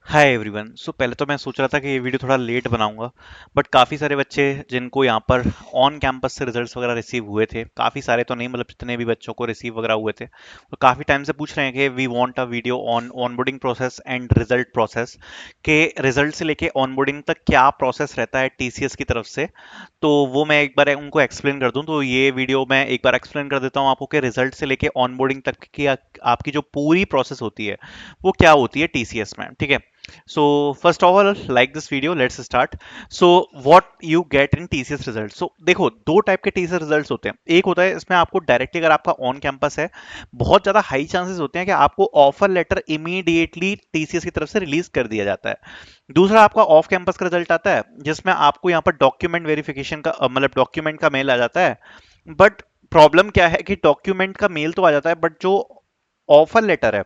Hi everyone. सो पहले तो मैं सोच रहा था कि ये वीडियो थोड़ा लेट बनाऊंगा, बट काफ़ी सारे बच्चे जिनको यहाँ पर ऑन कैंपस से रिजल्ट्स वगैरह रिसीव हुए थे, काफ़ी सारे तो नहीं, मतलब जितने भी बच्चों को रिसीव वगैरह हुए थे, वो काफ़ी टाइम से पूछ रहे हैं कि we want a video on onboarding process and result process, के रिजल्ट से लेके ऑनबोर्डिंग तक क्या प्रोसेस रहता है टीसीएस की तरफ से। तो वो मैं एक बार उनको एक्सप्लेन कर दूं, तो ये वीडियो मैं एक बार एक्सप्लेन कर देता हूँ आपको कि रिजल्ट से लेके ऑनबोर्डिंग तक की आपकी जो पूरी प्रोसेस होती है वो क्या होती है टीसीएस में, ठीक है। So first of all, like this video, let's start. So what you get in TCS results? So देखो, दो टाइप के TCS रिजल्ट्स होते हैं। एक होता है इसमें आपको डायरेक्टली, अगर आपका ऑन कैंपस है, बहुत ज्यादा हाई चांसेस होते हैं कि आपको ऑफर लेटर इमीडिएटली टीसीएस की तरफ से रिलीज कर दिया जाता है। दूसरा आपका ऑफ कैंपस का रिजल्ट आता है, जिसमें आपको यहाँ पर डॉक्यूमेंट वेरिफिकेशन का मतलब डॉक्यूमेंट का मेल आ जाता है। बट प्रॉब्लम क्या है कि डॉक्यूमेंट का मेल तो आ जाता है, बट जो ऑफर लेटर है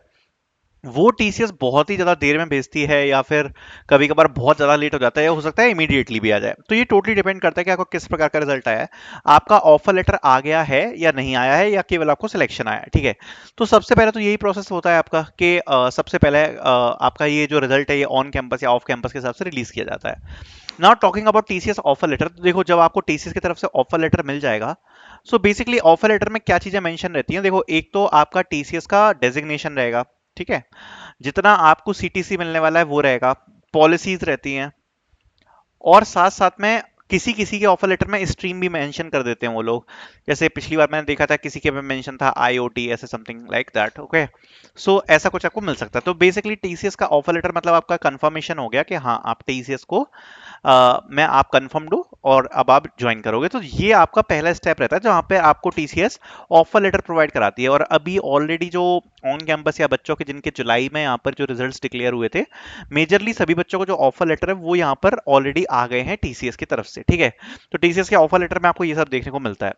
वो टीसीएस बहुत ही ज्यादा देर में भेजती है, या फिर कभी कभार बहुत ज्यादा लेट हो जाता है, या हो सकता है इमीडिएटली भी आ जाए। तो ये टोटली डिपेंड करता है कि आपको किस प्रकार का रिजल्ट आया है, आपका ऑफर लेटर आ गया है या नहीं आया है, या केवल आपको सिलेक्शन आया है, ठीक है। तो सबसे पहले तो यही प्रोसेस होता है आपका कि सबसे पहले आपका ये जो रिजल्ट है ये ऑन कैंपस या ऑफ कैंपस के हिसाब से रिलीज किया जाता है। Now talking about TCS offer letter, तो देखो, जब आपको टीसीएस की तरफ से ऑफर लेटर मिल जाएगा, सो बेसिकली ऑफर लेटर में क्या चीजें मेंशन रहती हैं, देखो, एक तो आपका टीसीएस का डेजिग्नेशन रहेगा, ठीक है। जितना आपको सीटीसी मिलने वाला है वो रहेगा, पॉलिसीज रहती हैं, और साथ साथ में किसी किसी के ऑफर लेटर में स्ट्रीम भी मेंशन कर देते हैं वो लोग। जैसे पिछली बार मैंने देखा था किसी के में मेंशन था आईओटी, ऐसे समथिंग लाइक दैट, ओके। सो ऐसा कुछ आपको मिल सकता है। तो बेसिकली टीसीएस का ऑफर लेटर मतलब आपका कंफर्मेशन हो गया कि हाँ, आप टीसीएस को मैं आप कंफर्म दो और अब आप ज्वाइन करोगे। तो ये आपका पहला स्टेप रहता है जहां पे आपको टीसीएस ऑफर लेटर प्रोवाइड कराती है। और अभी ऑलरेडी जो ऑन कैंपस या बच्चों के जिनके जुलाई में यहाँ पर जो रिजल्ट्स डिक्लेयर हुए थे, मेजरली सभी बच्चों को जो ऑफर लेटर है वो यहाँ पर ऑलरेडी आ गए हैं टीसीएस की तरफ से, ठीक है। तो टीसीएस के ऑफर लेटर में आपको ये सब देखने को मिलता है।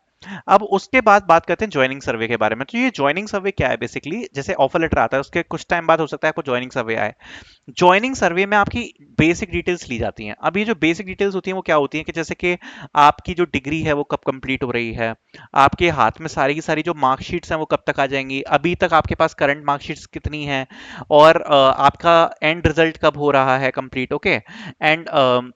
अब उसके बाद बात करते हैं ज्वाइनिंग सर्वे के बारे में। तो ये ज्वाइनिंग सर्वे क्या है, बेसिकली जैसे ऑफर लेटर आता है उसके कुछ टाइम बाद हो सकता है आपको ज्वाइनिंग सर्वे आए। ज्वाइनिंग सर्वे में आपकी बेसिक डिटेल्स ली जाती हैं। अब ये जो बेसिक डिटेल्स होती हैं वो क्या होती हैं कि जैसे कि आपकी जो डिग्री है वो कब कंप्लीट हो रही है, आपके हाथ में सारी की सारी जो मार्कशीट्स हैं वो कब तक आ जाएंगी, अभी तक आपके पास करंट मार्कशीट्स कितनी हैं, और आपका एंड रिजल्ट कब हो रहा है कंप्लीट, ओके। एंड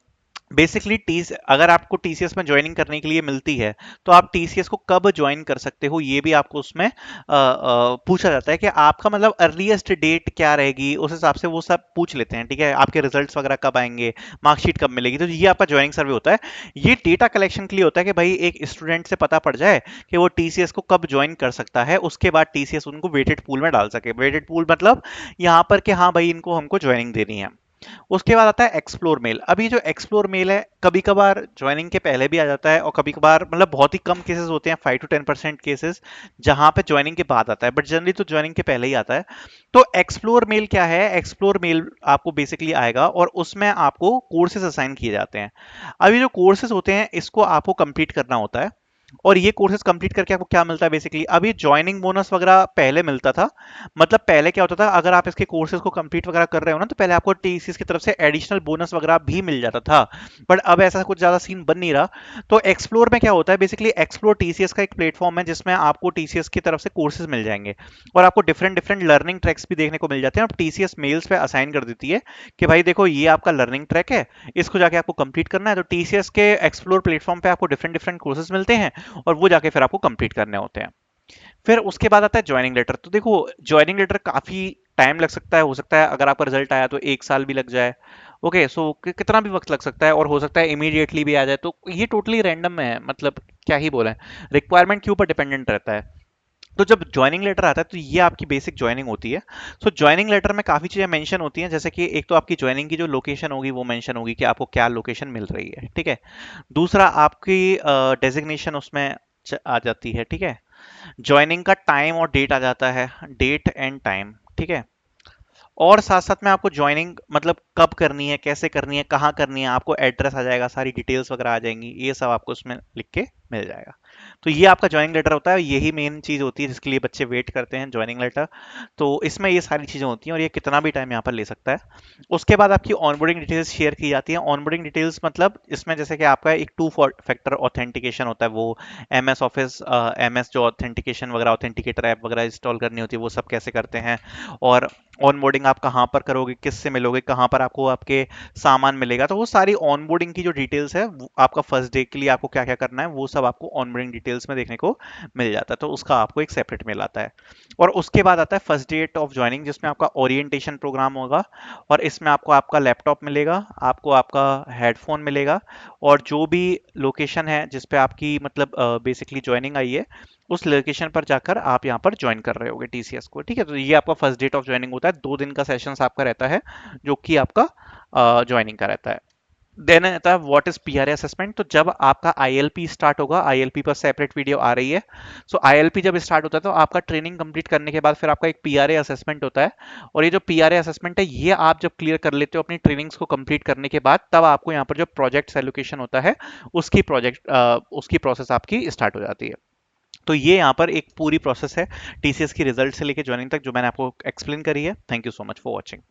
बेसिकली टीस अगर आपको टीसीएस में ज्वाइनिंग करने के लिए मिलती है, तो आप टीसीएस को कब ज्वाइन कर सकते हो ये भी आपको उसमें पूछा जाता है कि आपका मतलब अर्लीस्ट डेट क्या रहेगी, उस हिसाब से वो सब पूछ लेते हैं, ठीक है। आपके रिजल्ट्स वगैरह कब आएंगे, मार्कशीट कब मिलेगी, तो ये आपका ज्वाइनिंग सर्वे होता है। ये डेटा कलेक्शन के लिए होता है कि भाई एक स्टूडेंट से पता पड़ जाए कि वो टीसीएस को कब ज्वाइन कर सकता है, उसके बाद टीसीएस उनको वेटेड पूल में डाल सके। वेटेड पूल मतलब यहाँ पर कि हाँ भाई, इनको हमको ज्वाइनिंग देनी है। उसके बाद आता है एक्सप्लोर मेल। अब ये जो एक्सप्लोर मेल है, कभी कभार ज्वाइनिंग के पहले भी आ जाता है, और कभी कभार मतलब बहुत ही कम केसेस होते हैं, 5 to 10% केसेस जहां पे ज्वाइनिंग के बाद आता है, बट जनरली तो ज्वाइनिंग के पहले ही आता है। तो एक्सप्लोर मेल क्या है, एक्सप्लोर मेल आपको बेसिकली आएगा और उसमें आपको कोर्सेज असाइन किए जाते हैं। अब ये जो कोर्सेज होते हैं इसको आपको कंप्लीट करना होता है, और ये कोर्सेज कंप्लीट करके आपको क्या मिलता है, बेसिकली अभी ज्वाइनिंग बोनस वगैरह पहले मिलता था। मतलब पहले क्या होता था, अगर आप इसके कोर्सेज को कंप्लीट वगैरह कर रहे हो ना, तो पहले आपको टीसीएस की तरफ से एडिशनल बोनस वगैरह भी मिल जाता था। बट अब ऐसा कुछ ज्यादा सीन बन नहीं रहा। तो एक्सप्लोर में क्या होता है, बेसिकली एक्सप्लोर टीसीएस का एक प्लेटफॉर्म है जिसमें आपको टीसीएस की तरफ से कोर्सेज मिल जाएंगे, और आपको डिफरेंट डिफरेंट लर्निंग ट्रैक्स भी देखने को मिल जाते हैं। अब टीसीएस मेल्स पे असाइन कर देती है कि भाई देखो, ये आपका लर्निंग ट्रैक है, इसको जाके आपको कंप्लीट करना है। तो टीसीएस के एक्सप्लोर प्लेटफॉर्म पे आपको डिफरेंट डिफरेंट कोर्सेज मिलते हैं, और वो जाके फिर आपको कंप्लीट करने होते हैं। फिर उसके बाद आता है ज्वाइनिंग लेटर। तो देखो, ज्वाइनिंग लेटर काफी टाइम लग सकता है, हो सकता है अगर आपका रिजल्ट आया तो 1 साल भी लग जाए, ओके। सो कितना भी वक्त लग सकता है, और हो सकता है इमीडिएटली भी आ जाए। तो ये टोटली रैंडम है, मतलब क्या ही बोले, रिक्वायरमेंट के ऊपर डिपेंडेंट रहता है। तो जब ज्वाइनिंग लेटर आता है तो ये आपकी बेसिक ज्वाइनिंग होती है। सो ज्वाइनिंग लेटर में काफी चीजें मेंशन होती हैं, जैसे कि एक तो आपकी ज्वाइनिंग की जो लोकेशन होगी वो मेंशन होगी कि आपको क्या लोकेशन मिल रही है, ठीक है। दूसरा, आपकी डेजिग्नेशन उसमें आ जाती है, ठीक है। ज्वाइनिंग का टाइम और डेट आ जाता है, डेट एंड टाइम, ठीक है। और साथ साथ में आपको ज्वाइनिंग मतलब कब करनी है, कैसे करनी है, कहाँ करनी है, आपको एड्रेस आ जाएगा, सारी डिटेल्स वगैरह आ जाएंगी, ये सब आपको उसमें लिख के मिल जाएगा। तो ये आपका ज्वाइनिंग लेटर होता है, यही मेन चीज होती है जिसके लिए बच्चे वेट करते हैं, ज्वाइनिंग लेटर। तो इसमें ये सारी चीजें होती हैं और ये कितना भी टाइम यहाँ पर ले सकता है। उसके बाद आपकी ऑनबोर्डिंग डिटेल्स शेयर की जाती है। ऑनबोर्डिंग डिटेल्स मतलब इसमें जैसे कि आपका एक टू फैक्टर ऑथेंटिकेशन होता है, वो एमएस ऑफिस, एमएस जो ऑथेंटिकेशन वगैरह, ऑथेंटिकेटर ऐप वगैरह इंस्टॉल करनी होती है, वो सब कैसे करते हैं। और ऑनबोर्डिंग आप कहाँ पर करोगे, किससे मिलोगे, कहाँ पर आपको आपके सामान मिलेगा, तो वो सारी ऑनबोर्डिंग की जो डिटेल्स है, आपका फर्स्ट डे के लिए आपको क्या क्या करना है, वो सब आपको ऑनबोर्डिंग डिटेल्स में देखने को मिल जाता है। तो उसका आपको एक सेपरेट मेल आता है। और उसके बाद आता है फर्स्ट डेट ऑफ ज्वाइनिंग, जिसमें आपका ओरिएंटेशन प्रोग्राम होगा। और इसमें आपको आपका लैपटॉप मिलेगा, आपको आपका हेडफोन मिलेगा, और जो भी लोकेशन है जिस पे आपकी मतलब बेसिकली ज्वाइनिंग आई है, उस लोकेशन पर जाकर आप यहाँ पर ज्वाइन कर रहे होगे टीसीएस को। ठीक है, तो ये आपका फर्स्ट डेट ऑफ ज्वाइनिंग होता है। 2 दिन का सेशंस आपका रहता है, जो कि आपका ज्वाइनिंग का रहता है। देन आता है व्हाट इज पीआरए असेसमेंट। तो जब आपका आईएलपी स्टार्ट होगा, आईएलपी पर सेपरेट वीडियो आ रही है। सो आईएलपी जब स्टार्ट होता है तो आपका ट्रेनिंग कंप्लीट करने के बाद फिर आपका एक पीआरए असेसमेंट होता है। और ये जो पीआरए असेसमेंट है, ये आप जब क्लियर कर लेते हो अपनी ट्रेनिंग्स को कंप्लीट करने के बाद, तब आपको यहाँ पर जो प्रोजेक्ट एलोकेशन होता है, उसकी प्रोसेस आपकी स्टार्ट हो जाती है। तो ये यहाँ पर एक पूरी प्रोसेस है टीसीएस की रिजल्ट से लेके ज्वाइनिंग तक, जो मैंने आपको एक्सप्लेन करी है। Thank you so much for watching.